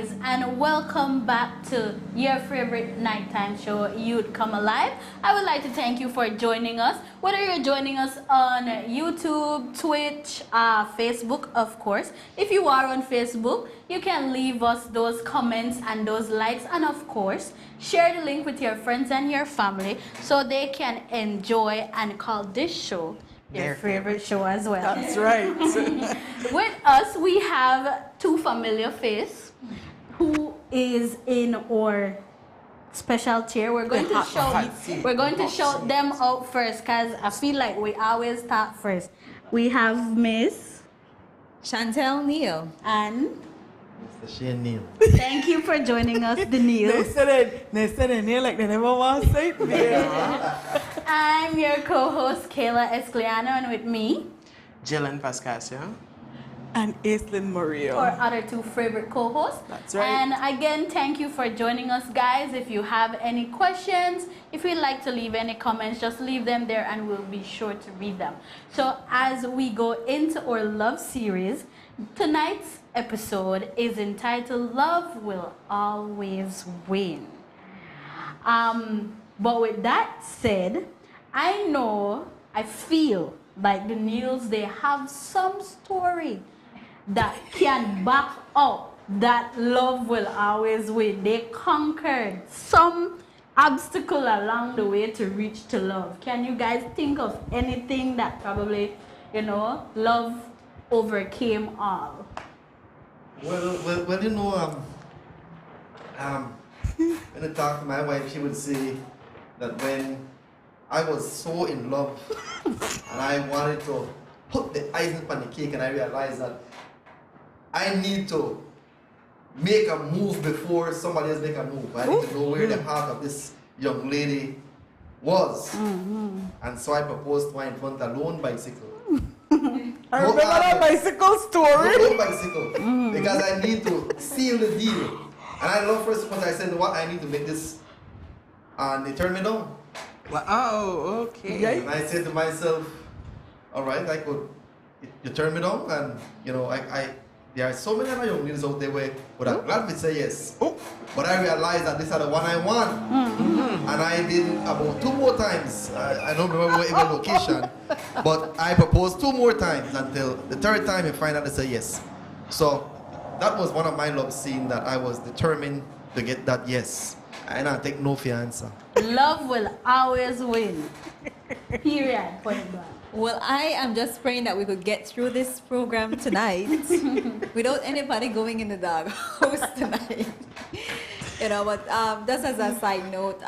guys, and welcome back to your favorite nighttime show, Youth Come Alive. I would like to thank you for joining us, whether you're joining us on YouTube, Twitch, Facebook, of course. If you are on Facebook, you can leave us those comments and those likes, and of course, share the link with your friends and your family so they can enjoy and call this show your favorite show as well. That's right. With us, we have two familiar faces who is in our special chair. We're going to shout them out first because I feel like we always start first. We have Miss Shantel Neal and Mr. Neal. thank you for joining us, the Neal. They said it Neal like they never want to say it. I'm your co-host Kayla Esquiliano, and with me, Jalen Pascascio. And Aislinn Murillo. our other two favorite co-hosts. That's right. And again, thank you for joining us, guys. If you have any questions, if you'd like to leave any comments, just leave them there and we'll be sure to read them. So as we go into our love series, tonight's episode is entitled Love Will Always Win. But with that said, I feel like the Neals, they have some story that can back up that love will always win. They conquered some obstacle along the way to reach to love. Can you guys think of anything that probably, love overcame all? Well, when I talk to my wife, she would say that when I was so in love and I wanted to put the icing on the cake, and I realized that I need to make a move before somebody else make a move. I need to know where the heart of this young lady was. And so I proposed to her in front of a lone bicycle. I remember that bicycle story. No bicycle. Because I need to seal the deal. And I love first because I said, what, I need to make this. And they turned me down. Oh, okay. And I said to myself, all right, I could, you turn me down, and there are so many other young ladies out there where would have gladly say yes. But I realized that this is the one I want. And I did about 2 more times. I don't remember even location, but I proposed 2 more times until the 3rd time I finally say yes. So that was one of my love scenes that I was determined to get that yes. And I take no for your answer. Love will always win. Period. Point blank. Well, I am just praying that we could get through this program tonight without anybody going in the doghouse tonight. But just as a side note,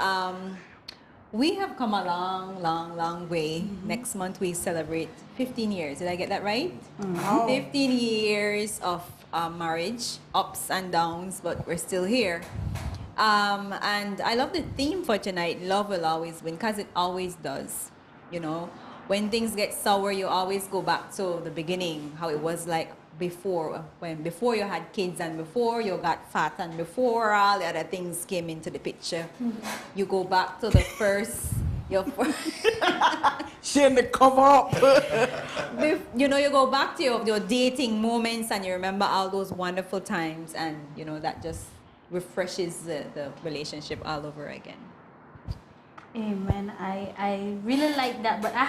we have come a long way. Next month we celebrate 15 years. Did I get that right? 15 years of marriage, ups and downs, but we're still here. And I love the theme for tonight, love will always win, because it always does. When things get sour, you always go back to the beginning, how it was like before you had kids, and before you got fat, and before all the other things came into the picture. You go back to the first, She in the cover up. you go back to your dating moments, and you remember all those wonderful times, and that just refreshes the relationship all over again. Amen. I really like that, but I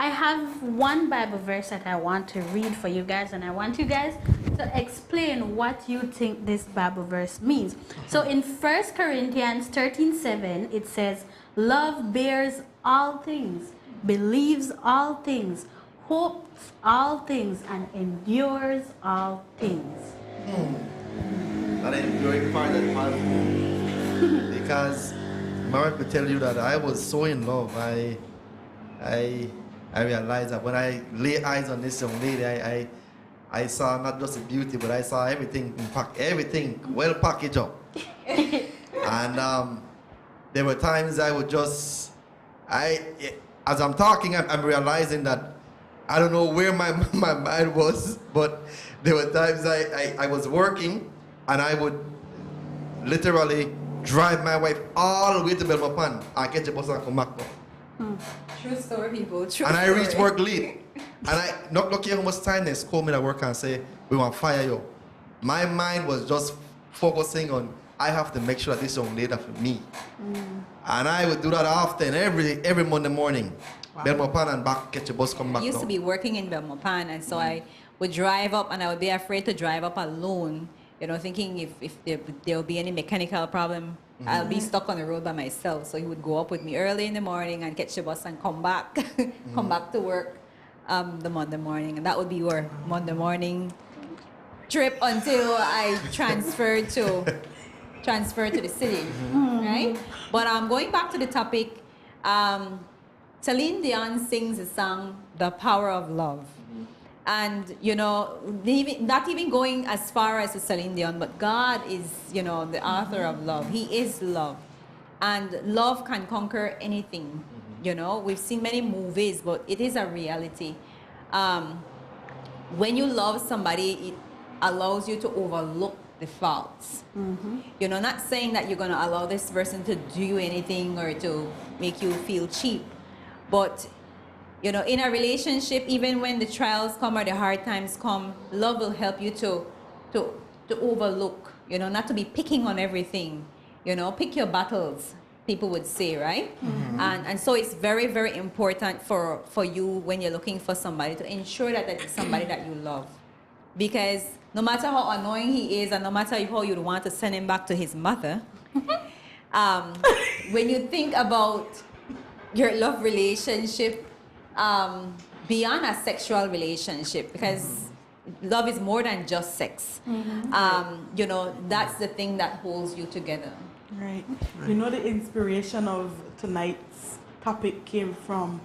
have one Bible verse that I want to read for you guys, and I want you guys to explain what you think this Bible verse means. So in 1 Corinthians 13:7, it says, love bears all things, believes all things, hopes all things, and endures all things. That enduring part that part, because my wife would tell you that I was so in love. I realized that when I lay eyes on this young lady, I saw not just the beauty, but I saw everything everything well packaged up. And there were times I would as I'm talking, I'm realizing that I don't know where my mind was, but there were times I was working, and I would literally drive my wife all the way to Belmopan and catch a bus and come back. True story, people. True and I story. reached work late. And I not lucky how much time they called me at work and say, we want to fire you. My mind was just focusing on, I have to make sure that this young lady for me. And I would do that often, every Monday morning. Belmopan and back, catch a bus, come back I used down. to be working in Belmopan, and so I would drive up, and I would be afraid to drive up alone, you know, thinking if there will be any mechanical problem, I'll be stuck on the road by myself. So he would go up with me early in the morning and catch the bus and come back, come back to work the Monday morning. And that would be your Monday morning trip until I transferred to the city, right? But going back to the topic, Celine Dion sings the song "The Power of Love," and you know, not even going as far as Celine Dion, but God is, you know, the author of love. He is love, and love can conquer anything. You know, we've seen many movies, but it is a reality. When you love somebody, it allows you to overlook the faults. You know, not saying that you're going to allow this person to do anything or to make you feel cheap, but you know, in a relationship, even when the trials come or the hard times come, love will help you to overlook, you know, not to be picking on everything. You know, pick your battles, people would say, right? And so it's very, very important for you when you're looking for somebody to ensure that it's somebody that you love. Because no matter how annoying he is and no matter how you'd want to send him back to his mother, when you think about your love relationship, beyond a sexual relationship, because love is more than just sex. You know, that's the thing that holds you together. Right. You know, the inspiration of tonight's topic came from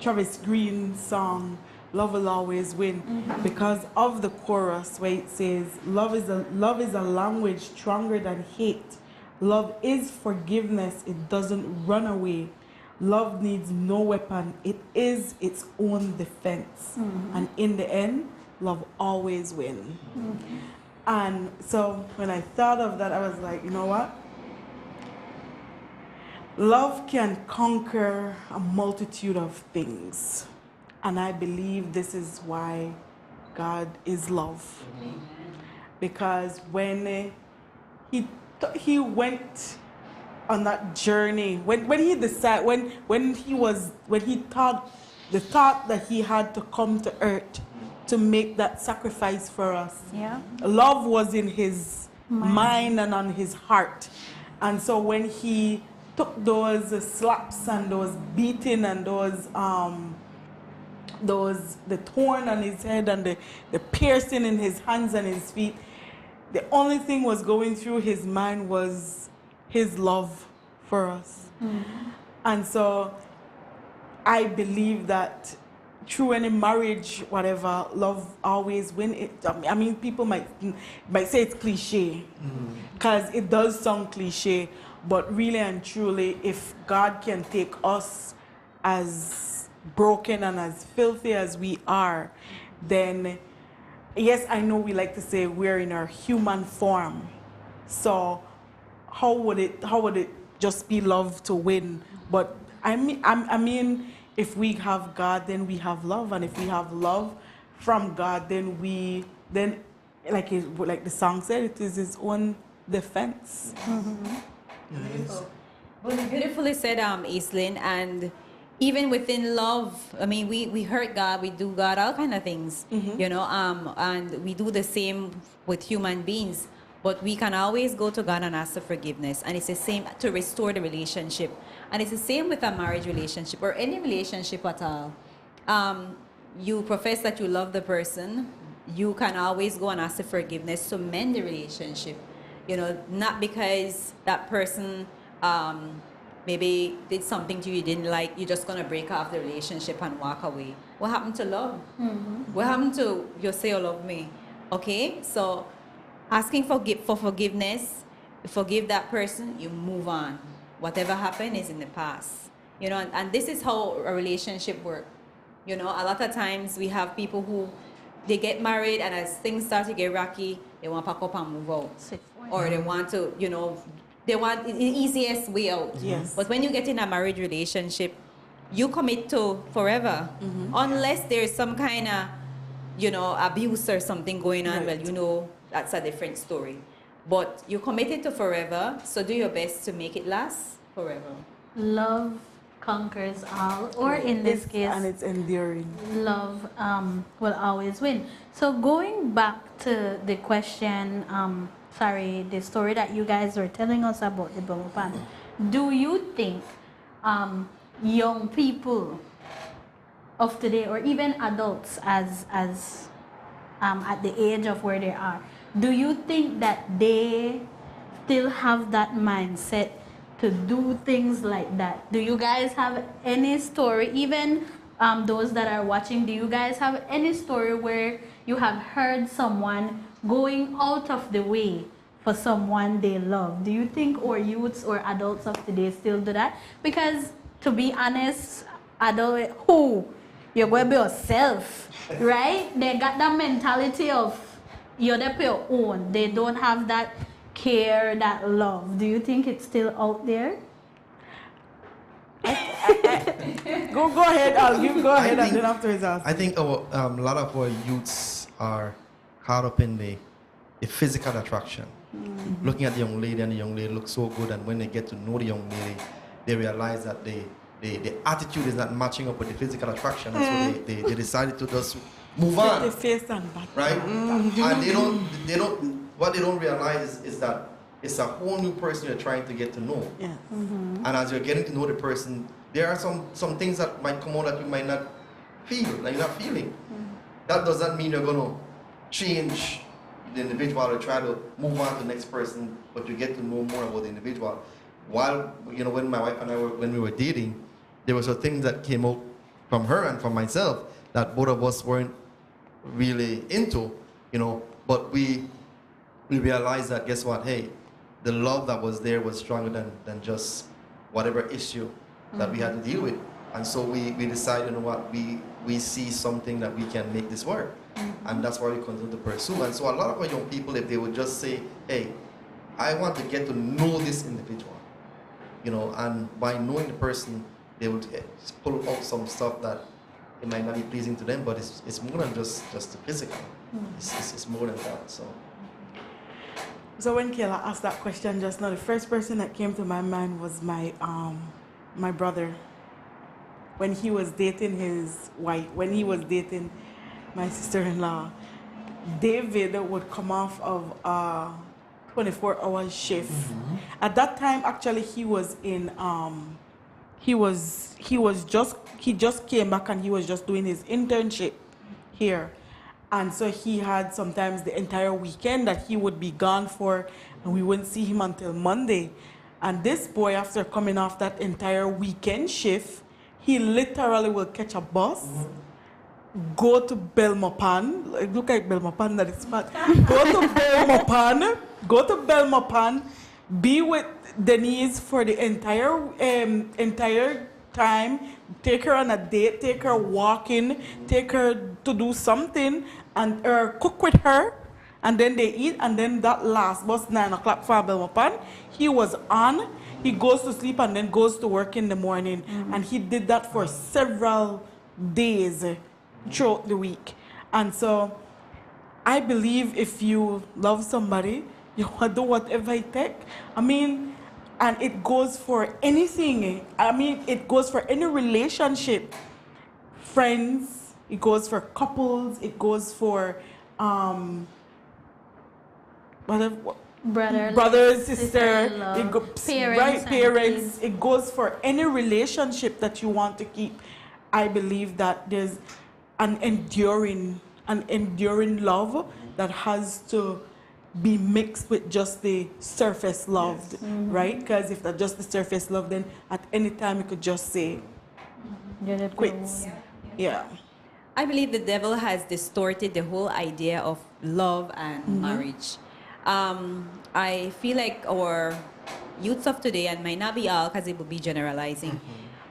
Travis Green's song "Love Will Always Win," because of the chorus where it says, love is a language stronger than hate. Love is forgiveness. It doesn't run away. Love needs no weapon. It is its own defense. And in the end, love always wins. And so when I thought of that, I was like, you know what? Love can conquer a multitude of things. And I believe this is why God is love. Because when he went on that journey, when he decided, when he thought the thought that he had to come to earth to make that sacrifice for us, love was in his mind and on his heart. And so when he took those slaps and those beating and the thorn on his head and the piercing in his hands and his feet, the only thing was going through his mind was his love for us. And so I believe that through any marriage, whatever, love always wins. I mean, people might say it's cliche, because it does sound cliche, but really and truly, if God can take us as broken and as filthy as we are, then yes, I know we like to say we're in our human form. So how would it just be love to win? But I mean, if we have God, then we have love, and if we have love from God, then like the song said, it is His own defense. Well, beautifully said, Aislinn. And even within love, I mean, we hurt God, we do God all kind of things, you know, and we do the same with human beings. But we can always go to God and ask for forgiveness. And it's the same to restore the relationship. And it's the same with a marriage relationship or any relationship at all. You profess that you love the person. You can always go and ask for forgiveness to mend the relationship. You know, not because that person maybe did something to you didn't like, you're just going to break off the relationship and walk away. What happened to love? What happened to you say you love me? Okay, so asking for forgiveness, forgive that person, you move on. Whatever happened is in the past. You know, and this is how a relationship works. You know, a lot of times we have people who, they get married and as things start to get rocky, they want to pack up and move out. Or they want to, you know, they want the easiest way out. Yes. But when you get in a marriage relationship, you commit to forever. Unless there's some kind of, you know, abuse or something going on. Right. Well, you know, that's a different story. But you're committed to forever, so do your best to make it last forever. Love conquers all, or in this case, and it's enduring. love will always win. So going back to the question, the story that you guys were telling us about the Belmopan, do you think young people of today, or even adults as at the age of where they are, do you think that they still have that mindset to do things like that? Do you guys have any story, even those that are watching, do you guys have any story where you have heard someone going out of the way for someone they love? Do you think our youths or adults of today still do that? Because to be honest, adult who you're going to be yourself, right? They got that mentality of you're there for your own. They don't have that care, that love. Do you think it's still out there? Go ahead. Go ahead, and then after his answer. I think a lot of our youths are caught up in the physical attraction. Looking at the young lady, and the young lady looks so good, and when they get to know the young lady, they realize that the attitude is not matching up with the physical attraction, and so they decided to just move on. The face and back. Right? And they don't. What they don't realize is that it's a whole new person you're trying to get to know. Yeah. And as you're getting to know the person, there are some things that might come out that you might not feel, that you're not feeling. That does not mean you're going to change the individual or try to move on to the next person, but you get to know more about the individual. While, when my wife and I when we were dating, there were some things that came out from her and from myself that both of us weren't really into, but we realized that, guess what, hey, the love that was there was stronger than just whatever issue that we had to deal with. And so we decided, we see something that we can make this work. And that's why we continue to pursue. And so a lot of our young people, if they would just say, hey, I want to get to know this individual, and by knowing the person, they would pull out some stuff that it might not be pleasing to them, but it's more than just the physical. It's more than that. So when Kayla asked that question just now, the first person that came to my mind was my brother. When he was dating his wife, when he was dating my sister-in-law, David would come off of a 24-hour shift. At that time, actually, he just came back and he was just doing his internship here. And so he had sometimes the entire weekend that he would be gone for, and we wouldn't see him until Monday. And this boy, after coming off that entire weekend shift, he literally will catch a bus, go to Belmopan, look at Belmopan, that is smart. Go to Belmopan, be with Denise for the entire time, take her on a date, take her walking, take her to do something, and cook with her, and then they eat, and then that last bus, 9 o'clock for Belmopan, he was on, he goes to sleep and then goes to work in the morning. And he did that for several days throughout the week. And so I believe if you love somebody, you want to do whatever it takes. And it goes for anything. It goes for any relationship. Friends, it goes for couples, it goes for brothers, sister, parents. It goes for any relationship that you want to keep. I believe that there's an enduring love that has to be mixed with just the surface love, right? Because if that's just the surface love, then at any time you could just say quits. Yeah. I believe the devil has distorted the whole idea of love and marriage. I feel like our youths of today, and might not be all because it would be generalizing,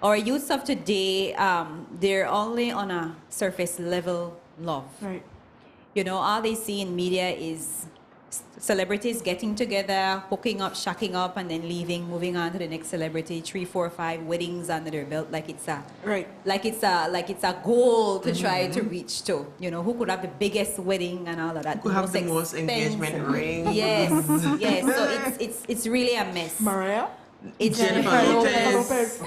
our youths of today, they're only on a surface level love. Right. All they see in media is celebrities getting together, hooking up, shacking up, and then leaving, moving on to the next celebrity. 3, 4, 5 weddings under their belt, like it's a goal to try to reach to. You know, who could have the biggest wedding and all of that? Who have the most engagement ring? Yes, yes. So it's really a mess. Mariah? It's Jennifer Lopez.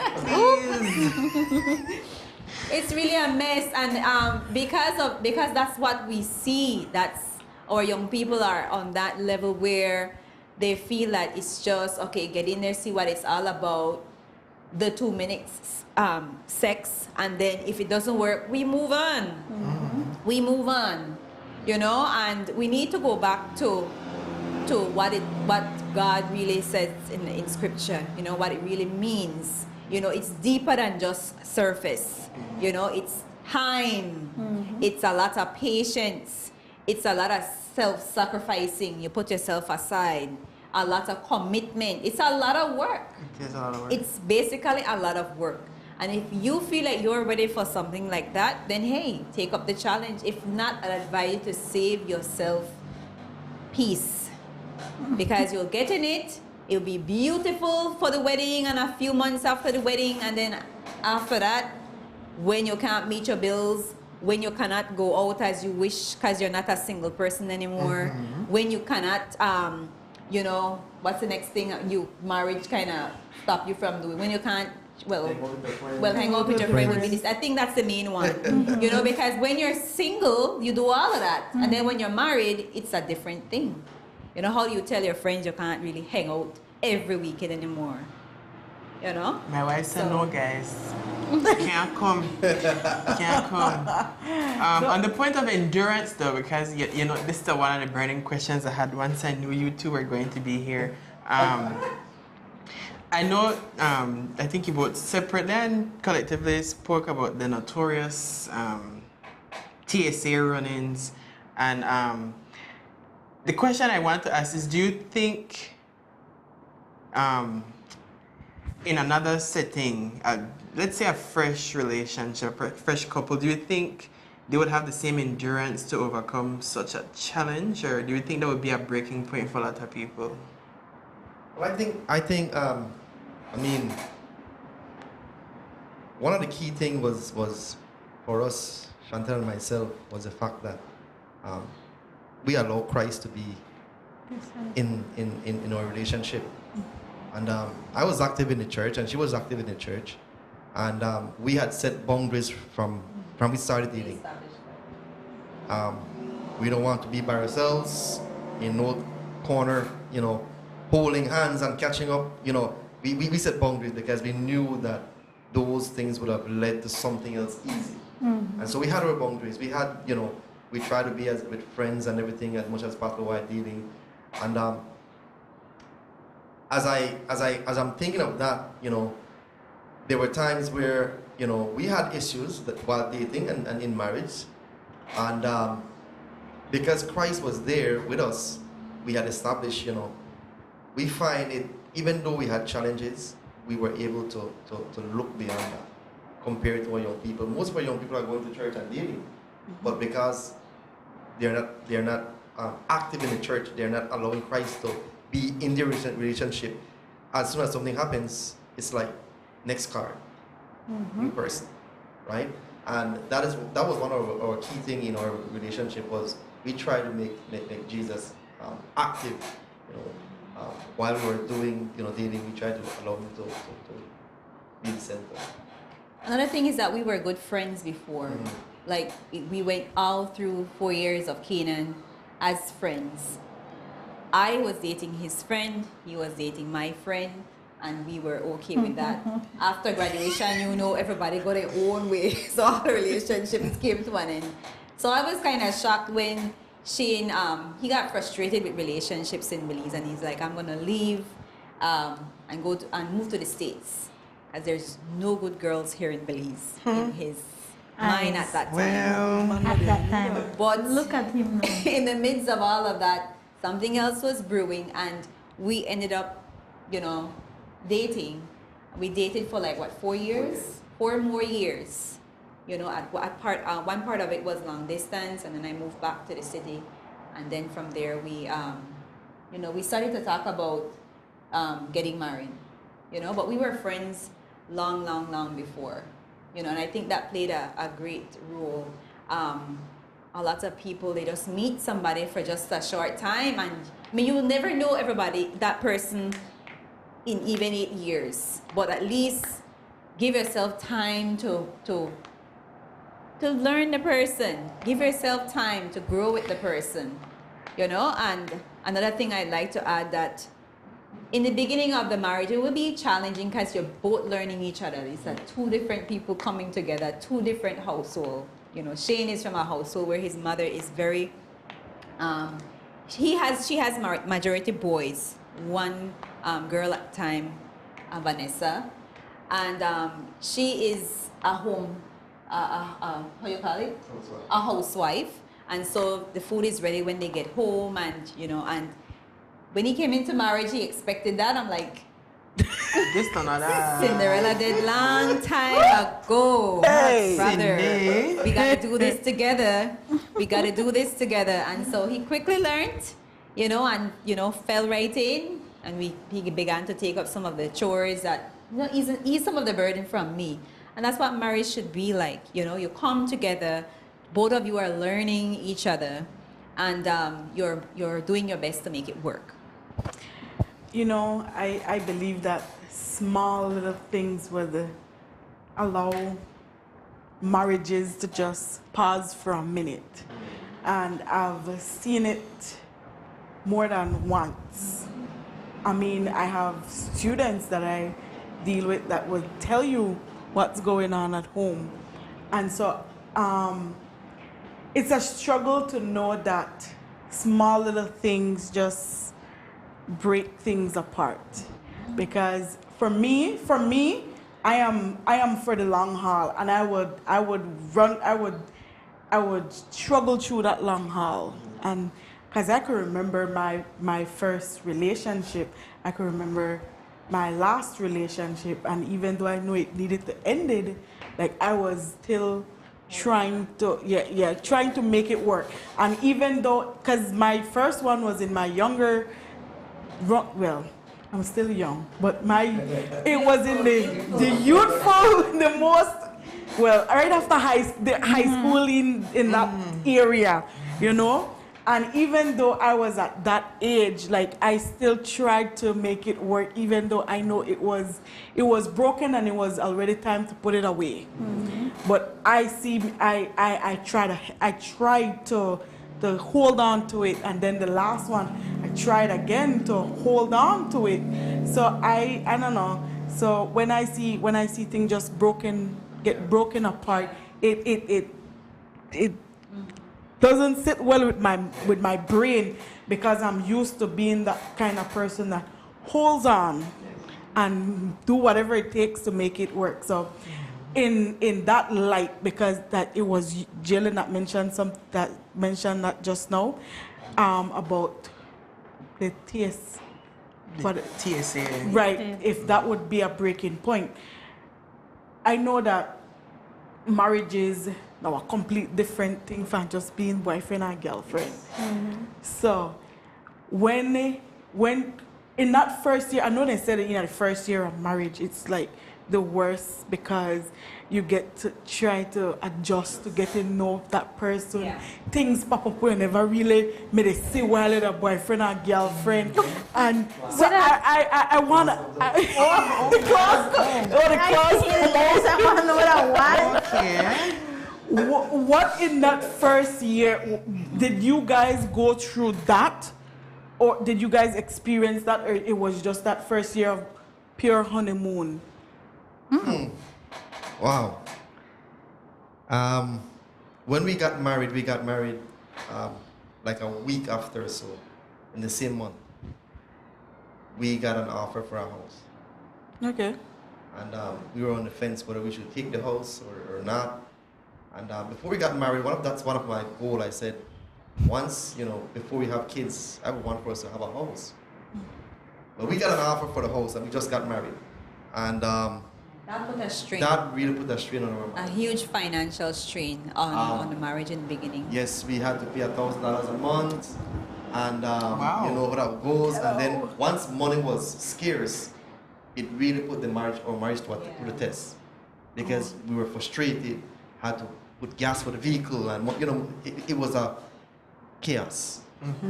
It's really a mess, and because that's what we see. That's our young people are on that level where they feel that it's just okay. Get in there, see what it's all about. The 2 minutes sex, and then if it doesn't work, we move on. We move on, you know. And we need to go back to what God really says in Scripture. You know what it really means. You know, it's deeper than just surface. You know, it's time. It's a lot of patience. It's a lot of self-sacrificing. You put yourself aside. A lot of commitment. It's a lot of work. It is a lot of work. It's basically a lot of work. And if you feel like you're ready for something like that, then hey, take up the challenge. If not, I'd advise you to save yourself peace. Because you'll get in it. It'll be beautiful for the wedding and a few months after the wedding. And then after that, when you can't meet your bills, when you cannot go out as you wish because you're not a single person anymore, when you cannot, you know, what's the next thing? Marriage kind of stop you from doing. When you can't, hang out with your friend would be this. I think that's the main one. You know, because when you're single, you do all of that. And then when you're married, it's a different thing. You know, how do you tell your friends you can't really hang out every weekend anymore? You know? My wife said, no, guys. Can't come. Can't come. On the point of endurance, though, because, you know, this is one of the burning questions I had once I knew you two were going to be here. I know, I think you both separately and collectively spoke about the notorious TSA run-ins. And the question I want to ask is, do you think in another setting, let's say a fresh relationship, a fresh couple, do you think they would have the same endurance to overcome such a challenge, or do you think that would be a breaking point for a lot of people? Well, I think, I mean, one of the key things was for us, Shantel and myself, was the fact that we allow Christ to be in our relationship. And I was active in the church, and she was active in the church. And we had set boundaries from we started dating. We don't want to be by ourselves in no corner, you know, holding hands and catching up. You know, we set boundaries because we knew that those things would have led to something else easy. And so we had our boundaries. We had, you know, we tried to be with friends and everything as much as possible while dating. And as I'm thinking of that, you know, there were times where, you know, we had issues while dating and in marriage. And because Christ was there with us, we had established, you know, we find it, even though we had challenges, we were able to look beyond that compared to our young people. Most of our young people are going to church and dating, but because they're not active in the church, they're not allowing Christ to be in their relationship. As soon as something happens, it's like next card, new person, right? And that was one of our key thing in our relationship was we try to make Jesus active, you know. While we were doing, you know, dating, we tried to allow him to be the center. Another thing is that we were good friends before. Like, we went all through 4 years of Canaan as friends. I was dating his friend, he was dating my friend, and we were okay with that. After graduation, you know, everybody got their own way, so our relationships came to an end. So I was kind of shocked when Shane, he got frustrated with relationships in Belize, and he's like, I'm gonna leave and move to the States, because there's no good girls here in Belize in his mind at that time. Well, At that time. But Look at him now. in the midst of all of that, something else was brewing, and we ended up, you know, dating. We dated for like, what, 4 years? 4 more years. You know, one part of it was long distance, and then I moved back to the city, and then from there we you know, we started to talk about getting married, you know, but we were friends long before, you know, and I think that played a great role. A lot of people, they just meet somebody for just a short time, and I mean, you will never know everybody, that person, in even 8 years, but at least give yourself time to learn the person, give yourself time to grow with the person, you know. And another thing I'd like to add, that in the beginning of the marriage, it will be challenging because you're both learning each other. It's like two different people coming together, two different households. You know, Shane is from a household where his mother is very, she has majority boys, one girl at the time, Vanessa, and she is a home, how you call it? Housewife. A housewife. And so the food is ready when they get home, and you know, and when he came into marriage, he expected that. I'm like, This one or that. Cinderella did long time ago. Hey. Brother, Cindy. we got to do this together. We got to do this together. And so he quickly learned, you know, and, you know, fell right in. And he began to take up some of the chores that, you know, ease some of the burden from me. And that's what marriage should be like. You know, you come together, both of you are learning each other, and you're doing your best to make it work. You know, I believe that small little things would allow marriages to just pause for a minute. And I've seen it more than once. I mean, I have students that I deal with that will tell you what's going on at home. And so it's a struggle to know that small little things just break things apart. Because for me, I am for the long haul, and I would struggle through that long haul. And because I could remember my first relationship, I could remember my last relationship, and even though I knew it needed to end it, like I was still trying to make it work. And even though, because my first one was in my younger, well, I'm still young, but it was in the youthful, the most, well, right after high school in that area, you know. And even though I was at that age, like I still tried to make it work, even though I know it was broken and it was already time to put it away. But I tried to hold on to it, and then the last one I tried again to hold on to it. So I don't know. So when I see things just get broken apart, it doesn't sit well with my brain, because I'm used to being that kind of person that holds on and do whatever it takes to make it work. So in that light, because that it was Jalen that mentioned that just now, about the TSA. right, if that would be a breaking point. I know that marriages now a complete different thing from just being boyfriend and girlfriend. So when in that first year, I know they said that, the first year of marriage, it's like the worst, because you get to try to adjust to get to know that person. Yeah. Things pop up when never really made it see while they're boyfriend or girlfriend. And so I wanna the class. I want to know what Okay. What in that first year, did you guys go through that, or did you guys experience that, or it was just that first year of pure honeymoon? Wow. When we got married like a week after or so, in the same month. We got an offer for our house. Okay. And we were on the fence whether we should take the house or not. And before we got married, that's one of my goals. I said, once, before we have kids, I would want for us to have a house. But we got an offer for the house, and we just got married. And that put a strain. That really put a strain on our marriage. A huge financial strain on the marriage in the beginning. Yes, we had to pay $1,000 a month. And Wow. you know how that goes. And then once money was scarce, it really put our marriage to the test, because we were frustrated, had to put gas for the vehicle, and you know, it was a chaos.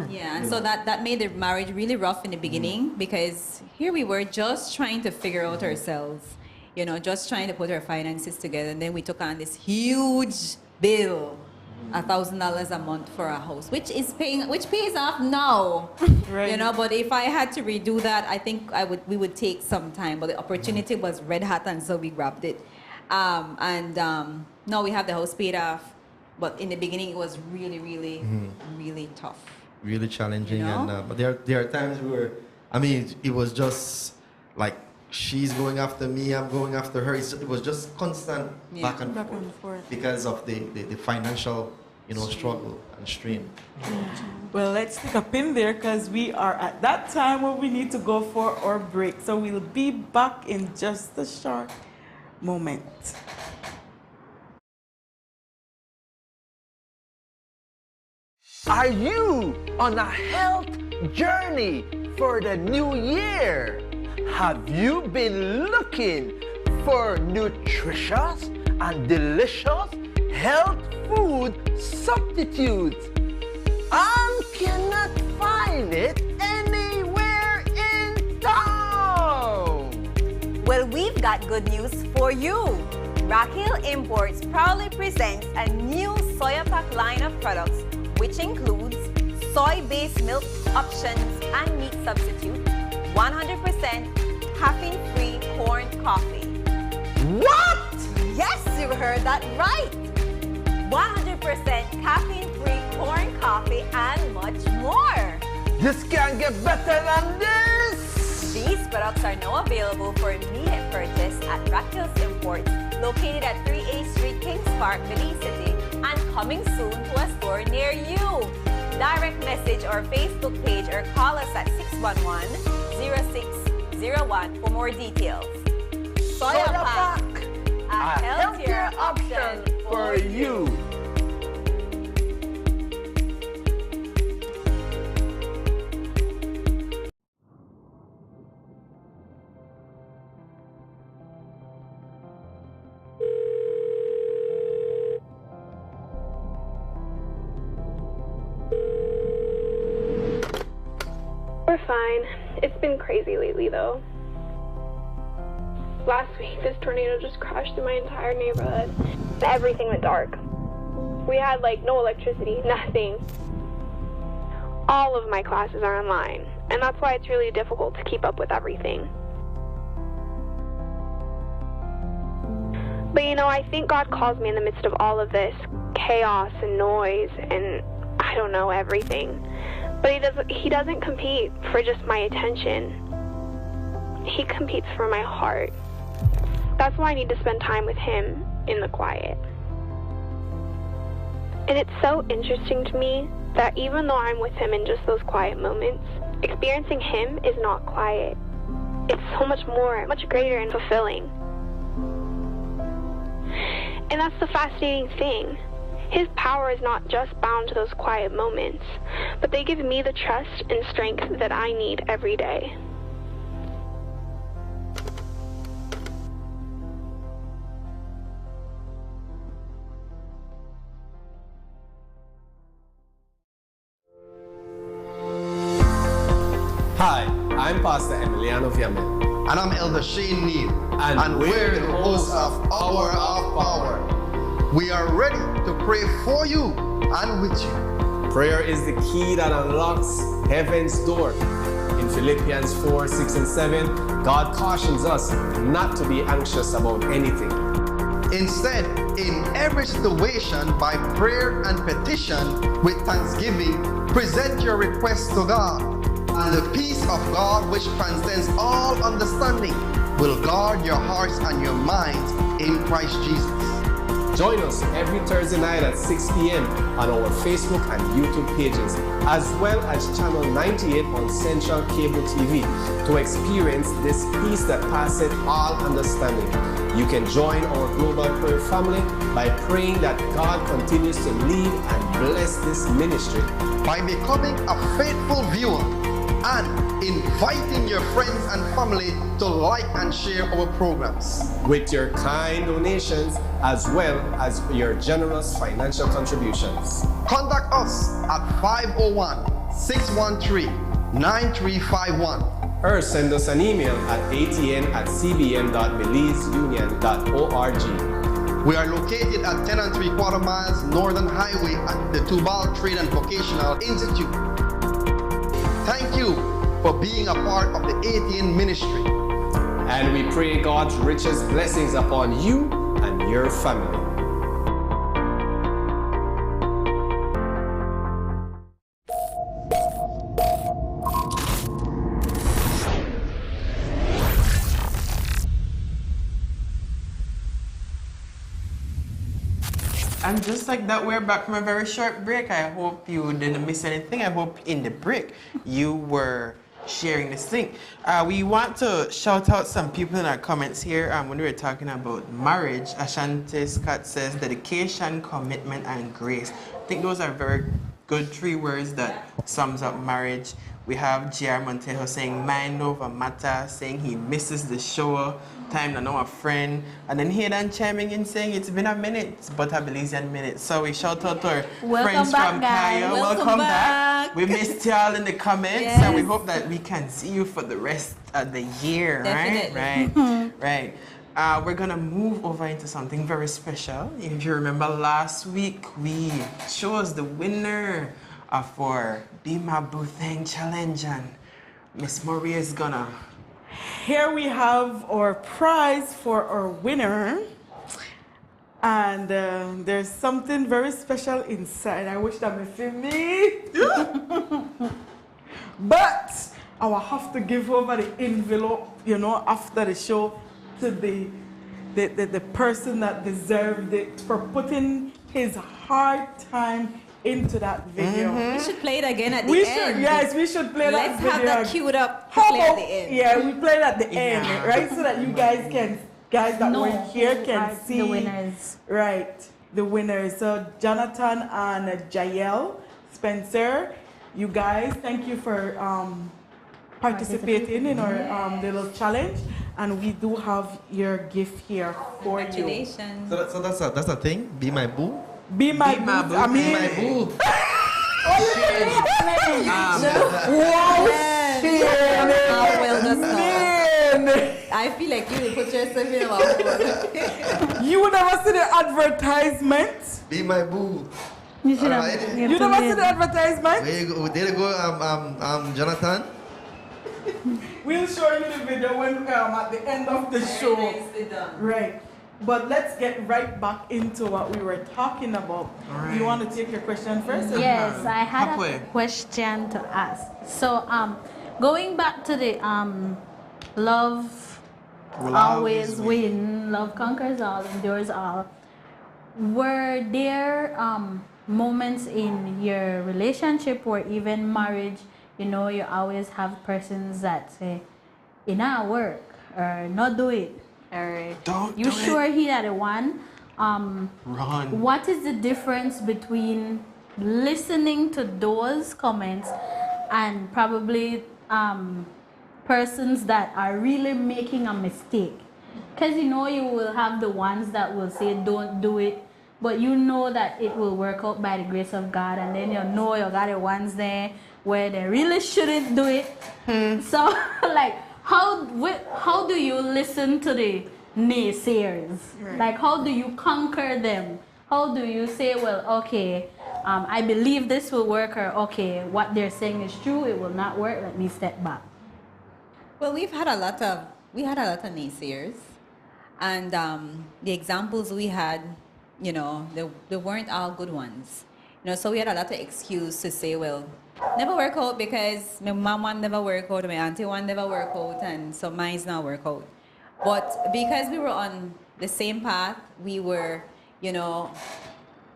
Yeah, and so that made the marriage really rough in the beginning, because here we were just trying to figure out ourselves, you know, just trying to put our finances together, and then we took on this huge bill, $1,000 a month for a house, which pays off now, Right. you know. But if I had to redo that, I think we would take some time. But the opportunity was red hot, and so we grabbed it. Now we have the house paid off, but in the beginning it was really, really, really tough. Really challenging, You know? and but there are times where, I mean, it was just like she's going after me, I'm going after her. It was just constant back and forth because of the financial, you know, struggle and strain. Well, let's take a pin there, because we are at that time where we need to go for our break. So we'll be back in just a short moment. Are you on a health journey for the new year? Have you been looking for nutritious and delicious health food substitutes and cannot find it anywhere in town? Well, we've got good news for you. Raquel Imports proudly presents a new Soya Pack line of products, which includes soy-based milk options and meat substitute, 100% caffeine-free corn coffee. What? Yes, you heard that right! 100% caffeine-free corn coffee and much more. This can't get better than this! These products are now available for immediate purchase at Raquel's Imports, located at 3A Street, Kings Park, Belize City, and coming soon to a store near you. Direct message our Facebook page or call us at 611-0601 for more details. Soya Pack, a healthier option for you. We're fine. It's been crazy lately, though. Last week, this tornado just crashed through my entire neighborhood. Everything went dark. We had, no electricity, nothing. All of my classes are online, and that's why it's really difficult to keep up with everything. But, I think God calls me in the midst of all of this chaos and noise and, I don't know, everything. But he doesn't compete for just my attention. He competes for my heart. That's why I need to spend time with him in the quiet. And it's so interesting to me that even though I'm with him in just those quiet moments, experiencing him is not quiet. It's so much more, much greater and fulfilling. And that's the fascinating thing. His power is not just bound to those quiet moments, but they give me the trust and strength that I need every day. Hi, I'm Pastor Emiliano Viamel. And I'm Elder Shantel Neal, And we're the hosts of Hour of Power. We are ready to pray for you and with you. Prayer is the key that unlocks heaven's door. In Philippians 4, 6, and 7, God cautions us not to be anxious about anything. Instead, in every situation, by prayer and petition with thanksgiving, present your requests to God. And the peace of God, which transcends all understanding, will guard your hearts and your minds in Christ Jesus. Join us every Thursday night at 6 p.m. on our Facebook and YouTube pages, as well as Channel 98 on Central Cable TV to experience this peace that passeth all understanding. You can join our global prayer family by praying that God continues to lead and bless this ministry. By becoming a faithful viewer and inviting your friends and family to like and share our programs. With your kind donations as well as your generous financial contributions. Contact us at 501-613-9351. Or send us an email at atn@cbn.belizeunion.org. We are located at 10 3/4 miles Northern Highway at the Tubal Trade and Vocational Institute. Thank you for being a part of the ATN ministry. And we pray God's richest blessings upon you and your family. And just like that, we're back from a very short break. I hope you didn't miss anything. I hope in the break you were sharing this thing. We want to shout out some people in our comments here. When we were talking about marriage, Ashanti Scott says dedication, commitment, and grace. I think those are very good 3 words that sums up marriage. We have J.R. Montejo saying mind over matter, saying he misses the show, time to know a friend. And then Hayden chiming in saying it's been a minute, but a Belizean minute. So we shout out to our friends from Kaya. Welcome back. We missed y'all in the comments. Yes. And we hope that we can see you for the rest of the year. Definitely. Right. We're going to move over into something very special. If you remember last week, we chose the winner for Be My Boo Thing Challenge, and Miss Maria is gonna. Here we have our prize for our winner. And there's something very special inside. I wish that would fit me. But I will have to give over the envelope, after the show to the person that deserved it for putting his hard time into that video. We should play it again at the We end. should, yes, we should play that video. Let's have that queued up to How play at about- the end. Yeah, we play it at the end, right? So that you guys that weren't here can see the winners. Right, the winners. So Jonathan and Jael Spencer, you guys, thank you for participating in our little challenge, and we do have your gift here for you. Congratulations. So that's a thing. Be my boo. Be my Be my boo. boo. I Be mean, my boo. wow, How well does that? man. I feel like you will put yourself in a phone. You never see the advertisement? Be my boo. You should have. Alright. You You have to never see live. the advertisement? There you go. There you go. Jonathan. We'll show you the video when at the end of the show. Right. But let's get right back into what we were talking about. Alright. You want to take your question first? or- Yes, I had Halfway. a question to ask. So, going back to the love Will always win, love conquers all, endures all. Were there moments in your relationship or even marriage, you always have persons that say, "It not work," or "not do it," or Don't "You do sure it." he that the one?" Run. What is the difference between listening to those comments and probably persons that are really making a mistake? Because you will have the ones that will say don't do it, but you know that it will work out by the grace of God, and then you got the ones there where they really shouldn't do it. So like how do you listen to the naysayers? Like, how do you conquer them? How do you say, well, okay, I believe this will work, or okay, what they're saying is true, it will not work, let me step back? Well, we had a lot of naysayers, and the examples we had, they weren't all good ones. So we had a lot of excuse to say, well, never work out because my mom one never work out, my auntie one never work out, and so mine's not work out. But because we were on the same path, we were, you know,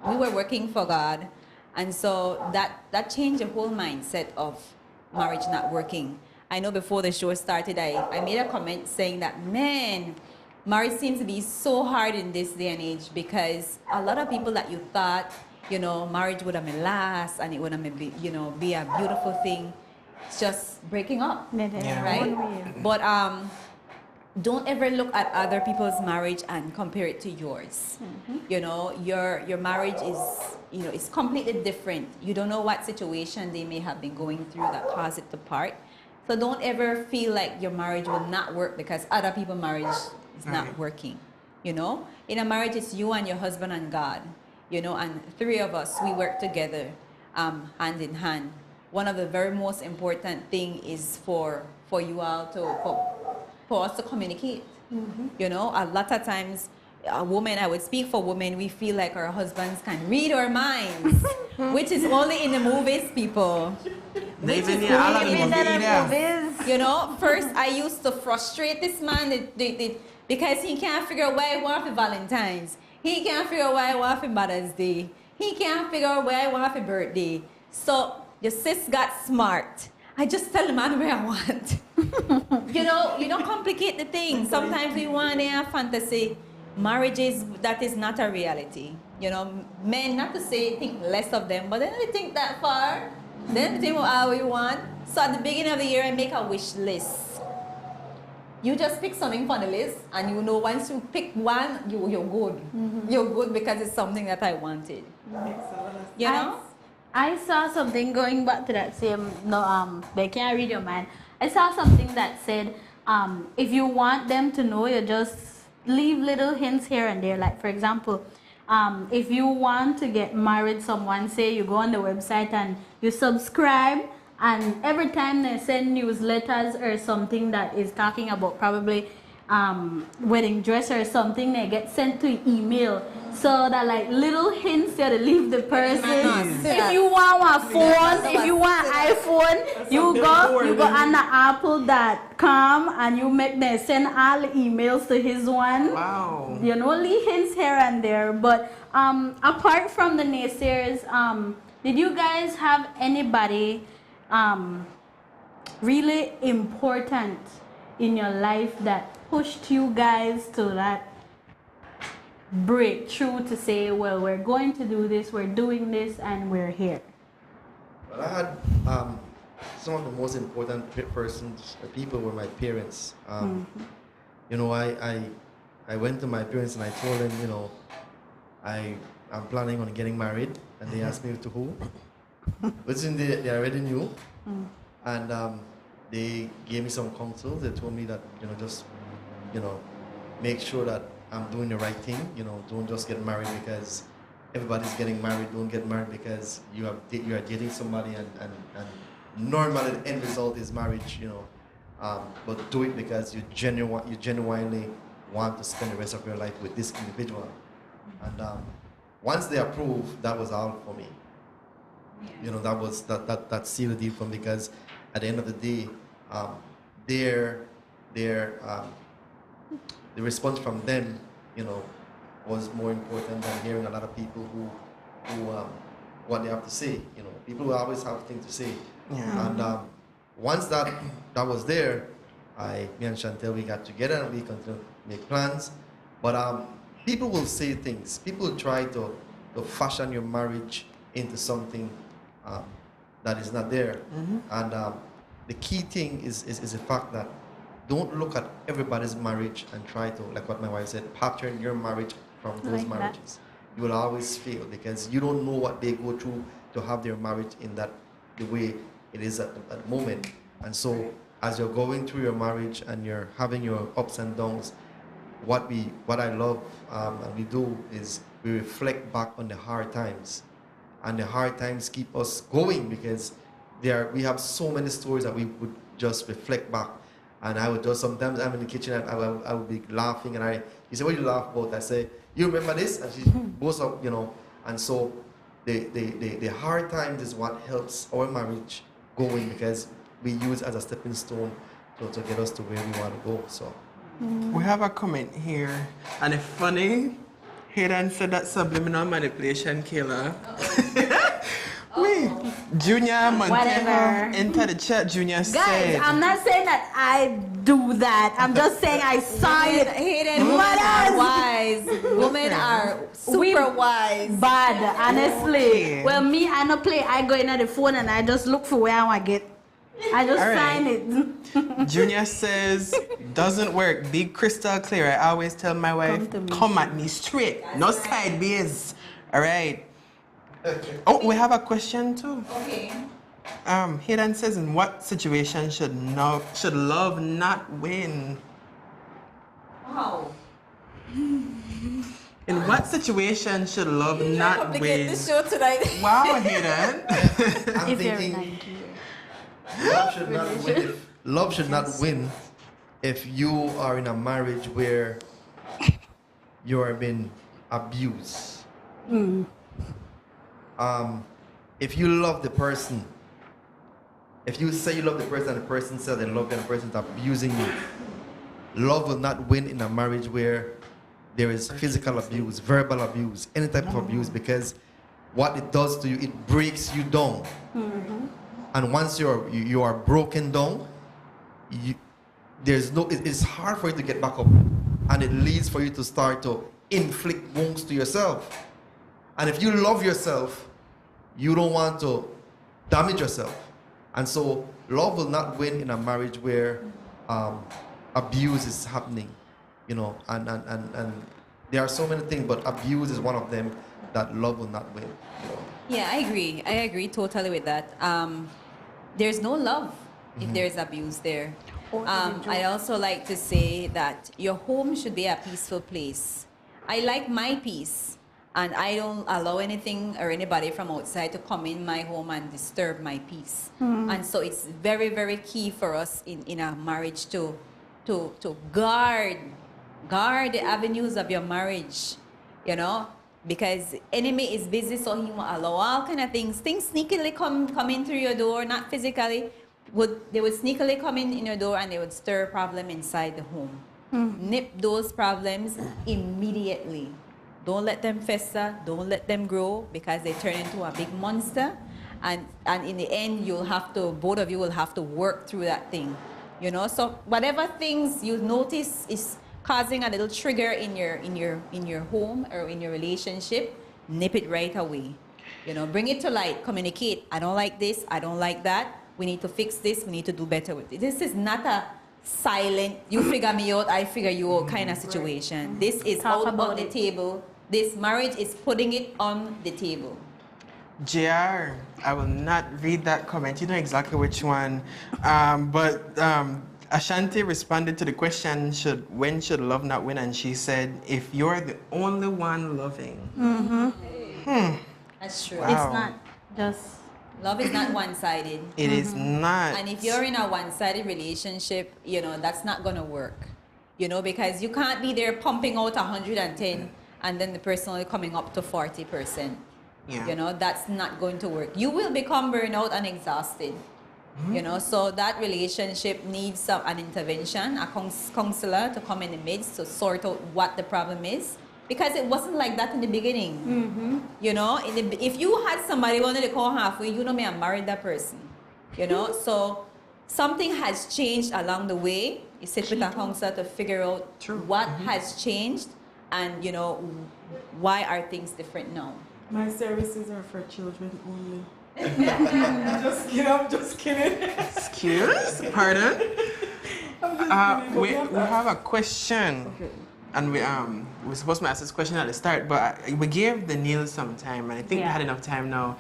we were working for God. And so that changed the whole mindset of marriage not working. I know before the show started, I made a comment saying that, man, marriage seems to be so hard in this day and age because a lot of people that you thought, you know, marriage would have been last and it would have been, you know, be a beautiful thing. It's just breaking up, right? But don't ever look at other people's marriage and compare it to yours. You know, your marriage is, you know, it's completely different. You don't know what situation they may have been going through that caused it to part. So don't ever feel like your marriage will not work because other people's marriage is not working. You know, in a marriage, it's you and your husband and God. You know, and three of us, we work together, hand in hand. One of the very most important thing is for you all for us to communicate. You know, a lot of times, a woman, I would speak for women, we feel like our husbands can read our minds, which is only in the movies, people. You know, first I used to frustrate this man because he can't figure out why I want for Valentine's. He can't figure out why I want for Mother's Day. He can't figure out why I want for birthday. So your sis got smart. I just tell the man where I want. You know, you don't complicate the thing. Sometimes we want a fantasy. Marriages, that is not a reality. You know, men, not to say think less of them, but then they think that far. Then they think what we want. So at the beginning of the year, I make a wish list. You just pick something from the list, and you know once you pick one, you're good. You're good because it's something that I wanted. You know? I saw something going back to that same, they can't read your mind. I saw something that said, if you want them to know, you just leave little hints here and there. Like, for example, if you want to get married someone, say you go on the website and you subscribe, and every time they send newsletters or something that is talking about probably wedding dress or something, they get sent to email. So that like little hints there to leave the person. If you want a phone, if you want iPhone, you go on the apple.com and you make them send all the emails to his one. Wow. You know, leave hints here and there. But apart from the naysayers, did you guys have anybody really important in your life that pushed you guys to that breakthrough to say, well, we're going to do this, we're doing this, and we're here? Well, I had some of the most important people were my parents. You know, I went to my parents and I told them, you know, I'm planning on getting married, and they asked me to who, which they already knew, and they gave me some counsel. They told me that, you know, just, you know, make sure that I'm doing the right thing. You know, don't just get married because everybody's getting married. Don't get married because you are dating somebody and normally the end result is marriage. You know, but do it because you genuinely want to spend the rest of your life with this individual. And once they approved, that was all for me. You know, that sealed the deal for me, because at the end of the day, the response from them, you know, was more important than hearing a lot of people who what they have to say. You know, people will always have things to say. Yeah. And once that was there, me and Shantel, we got together and we continued to make plans. But people will say things. People will try to fashion your marriage into something that is not there. And the key thing is the fact that don't look at everybody's marriage and try to, like what my wife said, pattern your marriage from those marriages. You will always fail because you don't know what they go through to have their marriage in the way it is at the moment. And so as you're going through your marriage and you're having your ups and downs, what I love and we do is we reflect back on the hard times. And the hard times keep us going because we have so many stories that we would just reflect back. And I would just, sometimes I'm in the kitchen and I would be laughing, and he said, what do you laugh about? I say, you remember this? And she goes up, you know. And so the hard times is what helps our marriage going, because we use it as a stepping stone to get us to where we want to go. So we have a comment here, and it's funny. Hayden said that subliminal manipulation killer. Wait, Junior Montero Whatever. entered the chat. Junior Guys, said, I'm not saying that I do that. I'm just saying I saw it. Hayden, women What are else? wise. Women are super wise. Bad, honestly. Okay. Well, me, I no play. I go in at the phone and I just look for where I want to get. I just All right. sign it. Junior says, doesn't work. Be crystal clear. I always tell my wife, come at me straight, no sideways. All right. Oh, we have a question too. Okay. Hayden says, in what situation should love not win? Wow. In what situation should love not Complicate win? the show tonight. Wow, Hayden. I'm If you're thinking 90. love should not win if you are in a marriage where you are being abused. If you love the person, if you say you love the person and the person says they love you and the person is abusing you, love will not win in a marriage where there is physical abuse, verbal abuse, any type of abuse, because what it does to you, it breaks you down. And once you are broken down, it's hard for you to get back up, and it leads for you to start to inflict wounds to yourself. And if you love yourself, you don't want to damage yourself. And so love will not win in a marriage where abuse is happening, you know, and there are so many things, but abuse is one of them that love will not win. You know. Yeah, I agree totally with that. There's no love if there's abuse there. I also like to say that your home should be a peaceful place. I like my peace, and I don't allow anything or anybody from outside to come in my home and disturb my peace. And so it's very, very key for us in a marriage to guard the avenues of your marriage, you know, because enemy is busy, so he will allow all kind of things sneakily come in through your door, not physically. They would sneakily come in your door and they would stir a problem inside the home. Nip those problems immediately. Don't let them fester, don't let them grow, because they turn into a big monster, and in the end both of you will have to work through that thing, you know. So whatever things you notice is causing a little trigger in your home or in your relationship, nip it right away, you know. Bring it to light, communicate. I don't like this, I don't like that, we need to fix this, we need to do better with it. This is not a silent, you figure me out, I figure you out kind of situation. This is out on the table. This marriage is putting it on the table. JR, I will not read that comment. You know exactly which one. But Ashanti responded to the question, when should love not win? And she said, if you're the only one loving. That's true. Wow. It's not just... Love is not one-sided. It is not. And if you're in a one-sided relationship, you know, that's not going to work. You know, because you can't be there pumping out 110 and then the person only coming up to 40%. Yeah. You know, that's not going to work. You will become burnout and exhausted. You know, so that relationship needs an intervention, a counselor to come in the midst to sort out what the problem is. Because it wasn't like that in the beginning. You know, if you had somebody wanted to call halfway, you know me, I married that person. You know, so something has changed along the way. You sit with a counselor to figure out what has changed, and you know, why are things different now. My services are for children only. I'm just kidding. Excuse? Pardon? We have a question. Okay. And we're supposed to ask this question at the start, but we gave the Neal some time, and I think we had enough time now.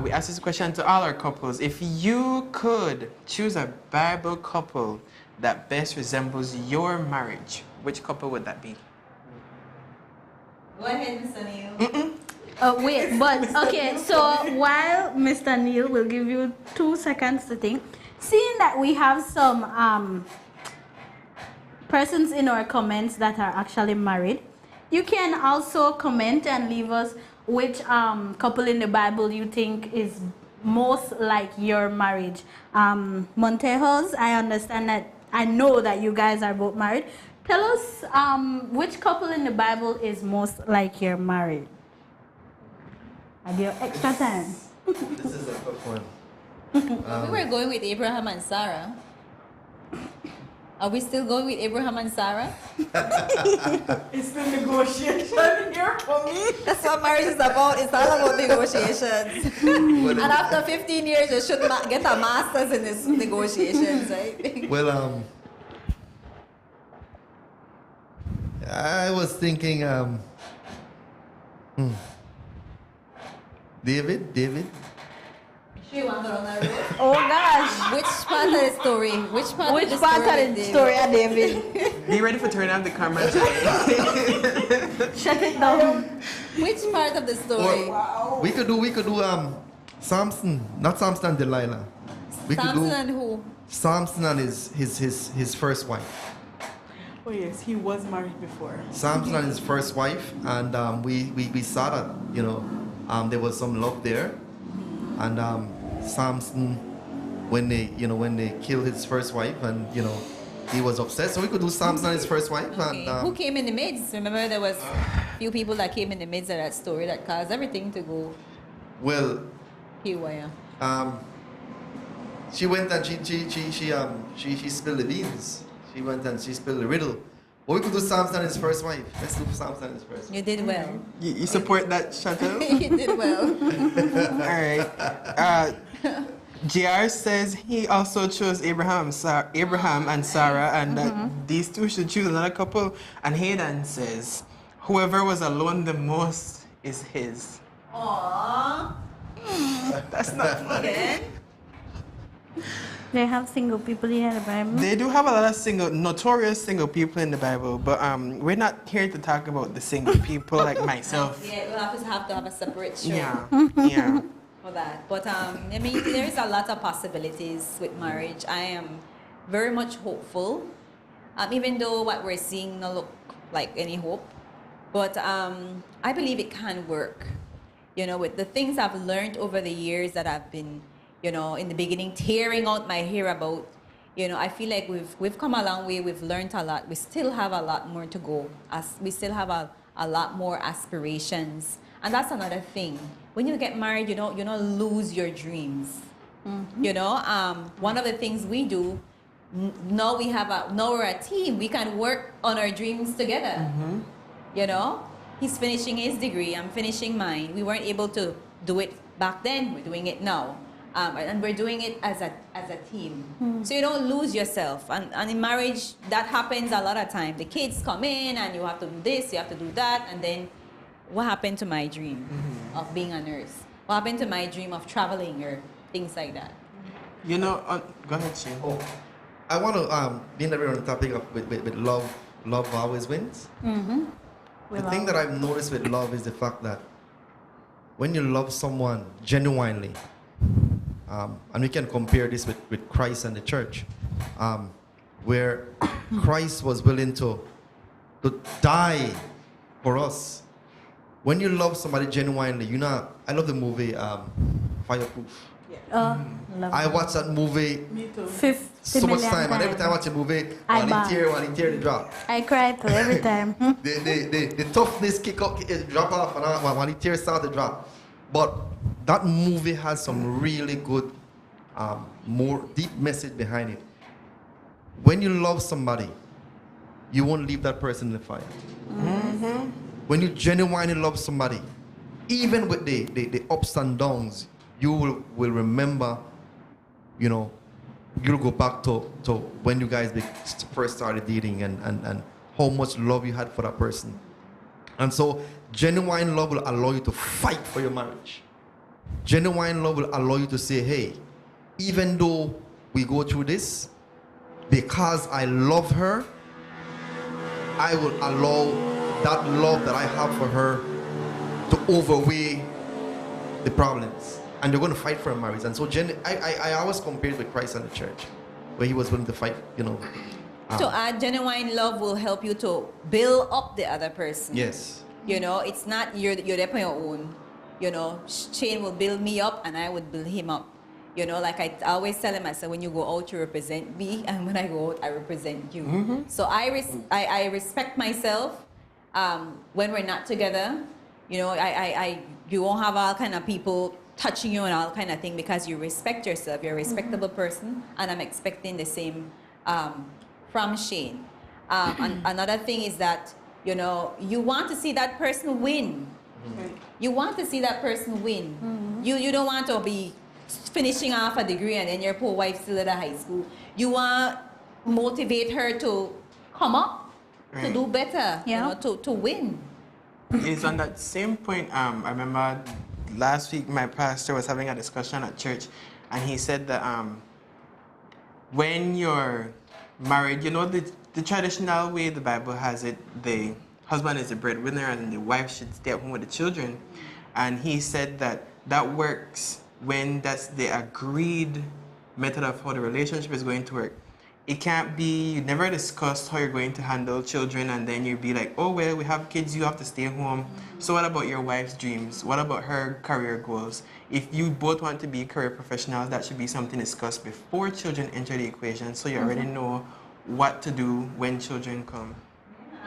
We asked this question to all our couples. If you could choose a Bible couple that best resembles your marriage, which couple would that be? Go ahead, Mr. Neal. Wait, but okay, so while Mr. Neal will give you 2 seconds to think, seeing that we have some persons in our comments that are actually married, you can also comment and leave us which couple in the Bible you think is most like your marriage. Montejos, I know that you guys are both married. Tell us which couple in the Bible is most like you're married. I give extra time. This is a tough one. We were going with Abraham and Sarah. Are we still going with Abraham and Sarah? It's the negotiation here for me. That's what marriage is about. It's all about negotiations. And after 15 years, you should get a master's in these negotiations, right? Well, I was thinking, David. Oh gosh. Which part of the story? Which part Which of the part story? of the story, David? Be ready for turning on the camera. Shut it down. Which part of the story? We could do Samson, not Samson and Delilah. We could Samson do and who? Samson and his first wife. Oh yes, he was married before. Samson and his first wife, and we saw that there was some love there, and Samson, when they killed his first wife, and he was upset. So we could do Samson and his first wife. Okay. And Who came in the midst? Remember, there was a few people that came in the midst of that story that caused everything to go well, haywire. she went and she spilled the beans. She went and she spilled the riddle. But we could do Samson and his first wife. Let's do Samson and his first wife. You did well. You support that, Shantel? You did well. All right. JR says he also chose Abraham and Sarah, and that these two should choose another couple. And Hayden says, whoever was alone the most is his. Aww. That's not funny. They have single people in the Bible. They do have a lot of notorious single people in the Bible, but we're not here to talk about the single people like myself. Yeah, we'll have to have a separate show. Yeah. For that. But I mean, there is a lot of possibilities with marriage. I am very much hopeful, even though what we're seeing not look like any hope. But I believe it can work. With the things I've learned over the years that I've been, in the beginning, tearing out my hair about. I feel like we've come a long way. We've learned a lot. We still have a lot more to go. We still have a lot more aspirations, and that's another thing. When you get married, you don't lose your dreams. One of the things we do now we're a team. We can work on our dreams together. He's finishing his degree. I'm finishing mine. We weren't able to do it back then. We're doing it now. And we're doing it as a team. So you don't lose yourself. And in marriage, that happens a lot of time. The kids come in and you have to do this, you have to do that. And then what happened to my dream of being a nurse? What happened to my dream of traveling or things like that? Go ahead, Shane. Oh, I want to being that we're on the topic of with love. Love always wins. The thing that I've noticed with love is the fact that when you love someone genuinely, and we can compare this with Christ and the church, where Christ was willing to die for us. When you love somebody genuinely, I love the movie Fireproof. I watched that movie so much time, and every time I watch a movie, when he tear the drop. I cry too every time. the toughness drop off, and when he tears start the drop. But that movie has some really good, more deep message behind it. When you love somebody, you won't leave that person in the fire. When you genuinely love somebody, even with the ups and downs, you will remember, you'll go back to when you guys first started dating and how much love you had for that person. And so genuine love will allow you to fight for your marriage. Genuine love will allow you to say, hey, even though we go through this, because I love her, I will allow that love that I have for her to overweigh the problems. And they're going to fight for a marriage. And so I always compare it with Christ and the church, where he was willing to fight, To add, genuine love will help you to build up the other person. Yes. It's not you're there on your own. Shane will build me up and I would build him up. You know, like I always tell him, I say, when you go out, you represent me, and when I go out, I represent you. So I respect myself when we're not together. You know, you won't have all kind of people touching you and all kind of thing because you respect yourself. You're a respectable person, and I'm expecting the same from Shane. Another thing is that, you know, you want to see that person win. You want to see that person win. You don't want to be finishing off a degree and then your poor wife still at a high school. You want to motivate her to come up, to do better, you know, to win. It's on that same point. I remember last week my pastor was having a discussion at church, and he said that when you're married, you know, the traditional way the Bible has it, the husband is the breadwinner and the wife should stay at home with the children. And he said that that works when that's the agreed method of how the relationship is going to work. It can't be, you never discuss how you're going to handle children and then you'd be like, oh, well, we have kids, you have to stay home. So what about your wife's dreams? What about her career goals? If you both want to be career professionals, that should be something discussed before children enter the equation, so you already know what to do when children come.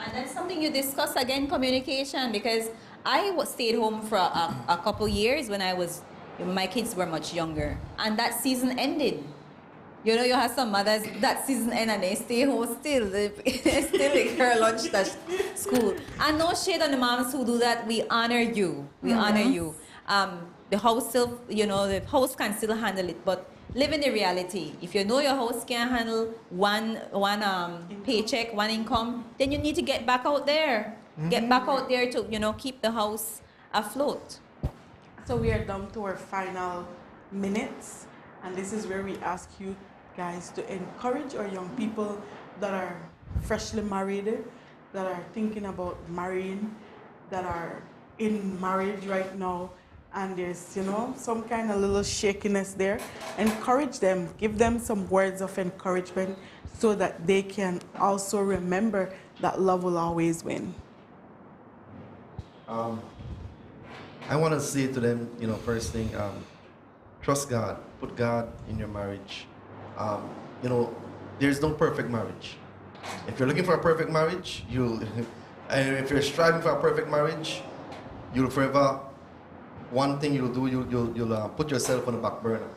And that's something you discuss again, communication, because I stayed home for a couple years when my kids were much younger, and that season ended. You know, you have some mothers, that season end and they stay home still. They still like her lunch at school. And no shade on the moms who do that. We honor you. We honor you. The house still, you know, the house can still handle it, but live in the reality. If you know your house can't handle one paycheck, one income, then you need to get back out there. Get back out there to, you know, keep the house afloat. So we are down to our final minutes, and this is where we ask you guys to encourage our young people that are freshly married, that are thinking about marrying, that are in marriage right now, and there's, you know, some kind of little shakiness there. Encourage them, give them some words of encouragement so that they can also remember that love will always win. I want to say to them, you know, first thing, trust God. Put God in your marriage. You know, there's no perfect marriage. If you're looking for a perfect marriage, and if you're striving for a perfect marriage, you'll forever, one thing you'll do, you'll put yourself on the back burner.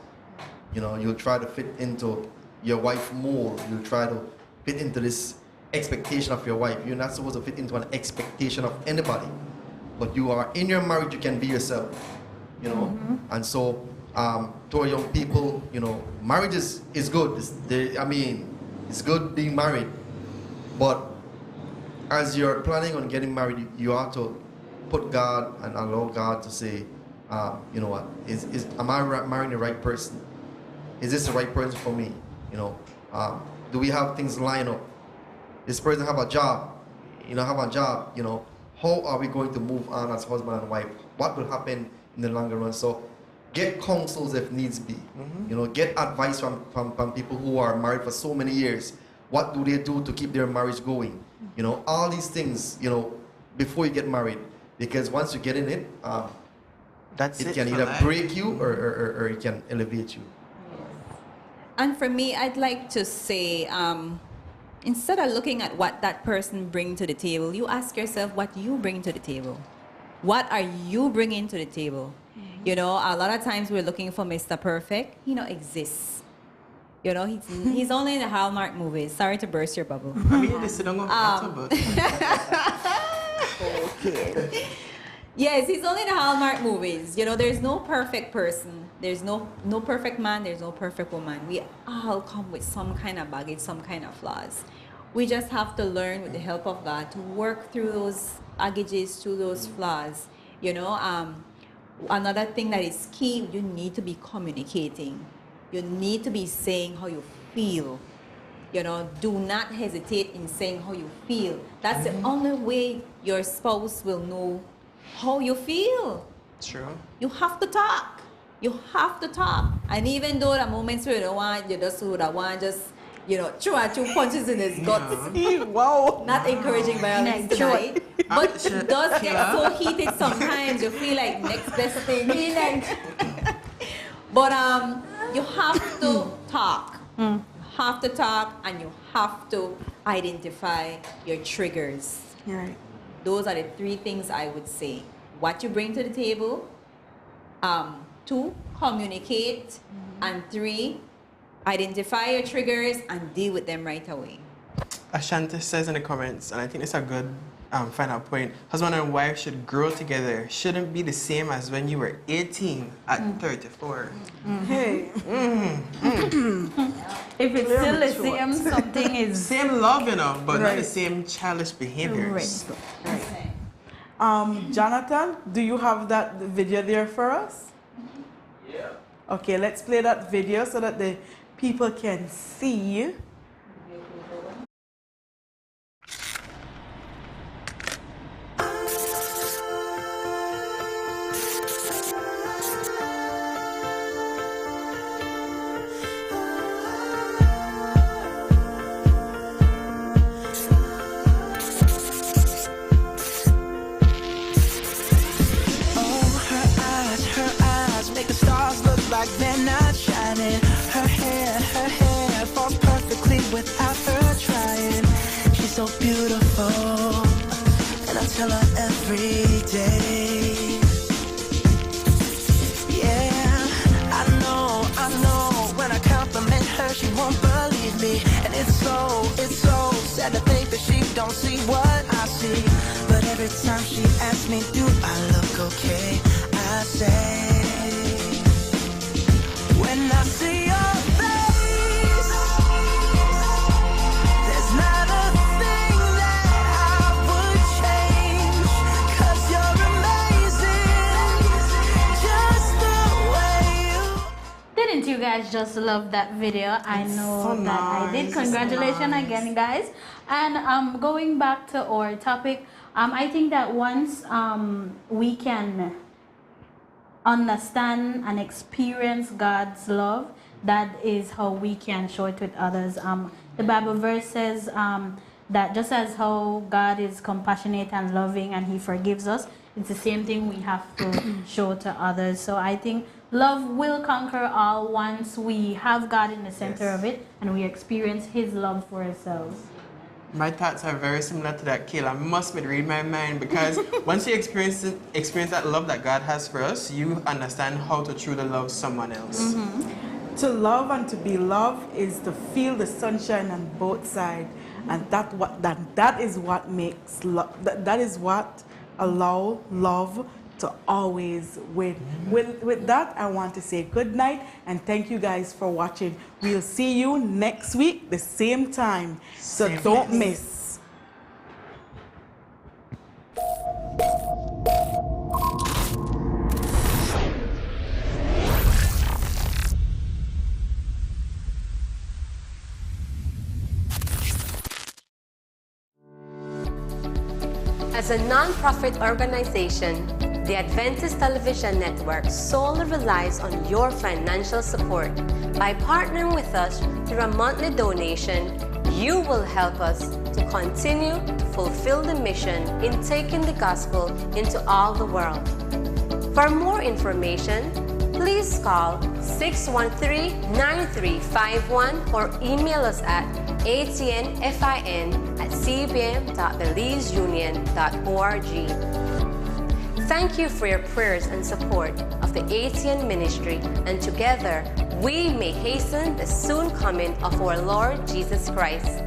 You know, you'll try to fit into your wife mold. You'll try to fit into this expectation of your wife. You're not supposed to fit into an expectation of anybody. But you are in your marriage, you can be yourself, you know. And so, to our young people, you know, marriage is good. It's good being married. But as you're planning on getting married, you have to put God and allow God to say, you know what, am I marrying the right person? Is this the right person for me? You know, do we have things lined up? This person have a job, you know, how are we going to move on as husband and wife? What will happen in the longer run? So get counsels if needs be. You know, get advice from people who are married for so many years. What do they do to keep their marriage going? You know, all these things, you know, before you get married. Because once you get in it, it can either break you or it can elevate you. And for me, I'd like to say, instead of looking at what that person brings to the table, you ask yourself what you bring to the table. What are you bringing to the table? You know, a lot of times we're looking for Mr. Perfect. He don't exist. You know, he's only in the Hallmark movies. Sorry to burst your bubble. Okay. Yes, he's only in the Hallmark movies. You know, there's no perfect person. There's no perfect man. There's no perfect woman. We all come with some kind of baggage, some kind of flaws. We just have to learn with the help of God to work through those baggages, through those flaws. You know, another thing that is key, you need to be communicating. You need to be saying how you feel. You know, do not hesitate in saying how you feel. That's the only way your spouse will know how you feel. True. You have to talk. You have to talk. And even though the moments where you don't want, you just would want just, you know, throw a few punches in his guts. Wow. Not encouraging violence tonight. But it does get so heated sometimes. You feel like next best thing. But you have to talk. Have to talk, and you have to identify your triggers. Right. Those are the three things I would say. What you bring to the table. 2, communicate. And 3, identify your triggers and deal with them right away. Ashanti says in the comments, and I think it's a good final point, husband and wife should grow together. Shouldn't be the same as when you were 18 at 34. Hey. If it's still the same, something is... Same love, you know, but not Right. the same childish behaviors. Jonathan, do you have that video there for us? Yeah. Okay, let's play that video so that the people can see. They're not shining. Her hair falls perfectly without her trying. She's so beautiful, and I tell her every day. Yeah, I know. When I compliment her, she won't believe me, and it's so sad to think that she don't see what I see. But every time she asks me, do I look okay? I say. When I see your face, there's not a thing that I would change, 'cause you're amazing, just the way you... Didn't you guys just love that video? I know so that I did. nice. Congratulations again, guys. And going back to our topic, I think that once we can understand and experience God's love, that is how we can show it with others. The Bible verse says that just as how God is compassionate and loving and He forgives us, it's the same thing we have to show to others. So I think love will conquer all once we have God in the center of it and we experience His love for ourselves. My thoughts are very similar to that, Kayla. I must read my mind, because once you experience that love that God has for us, you understand how to truly love someone else. To love and to be loved is to feel the sunshine on both sides, and that is what makes love. That is what allow love to always win. With that, I want to say good night and thank you guys for watching. We'll see you next week, the same time. So don't miss. As a non-profit organization, the Adventist Television Network solely relies on your financial support. By partnering with us through a monthly donation, you will help us to continue to fulfill the mission in taking the gospel into all the world. For more information, please call 613-9351 or email us at atnfin@cbm.belizeunion.org. Thank you for your prayers and support of the ATN ministry, and together we may hasten the soon coming of our Lord Jesus Christ.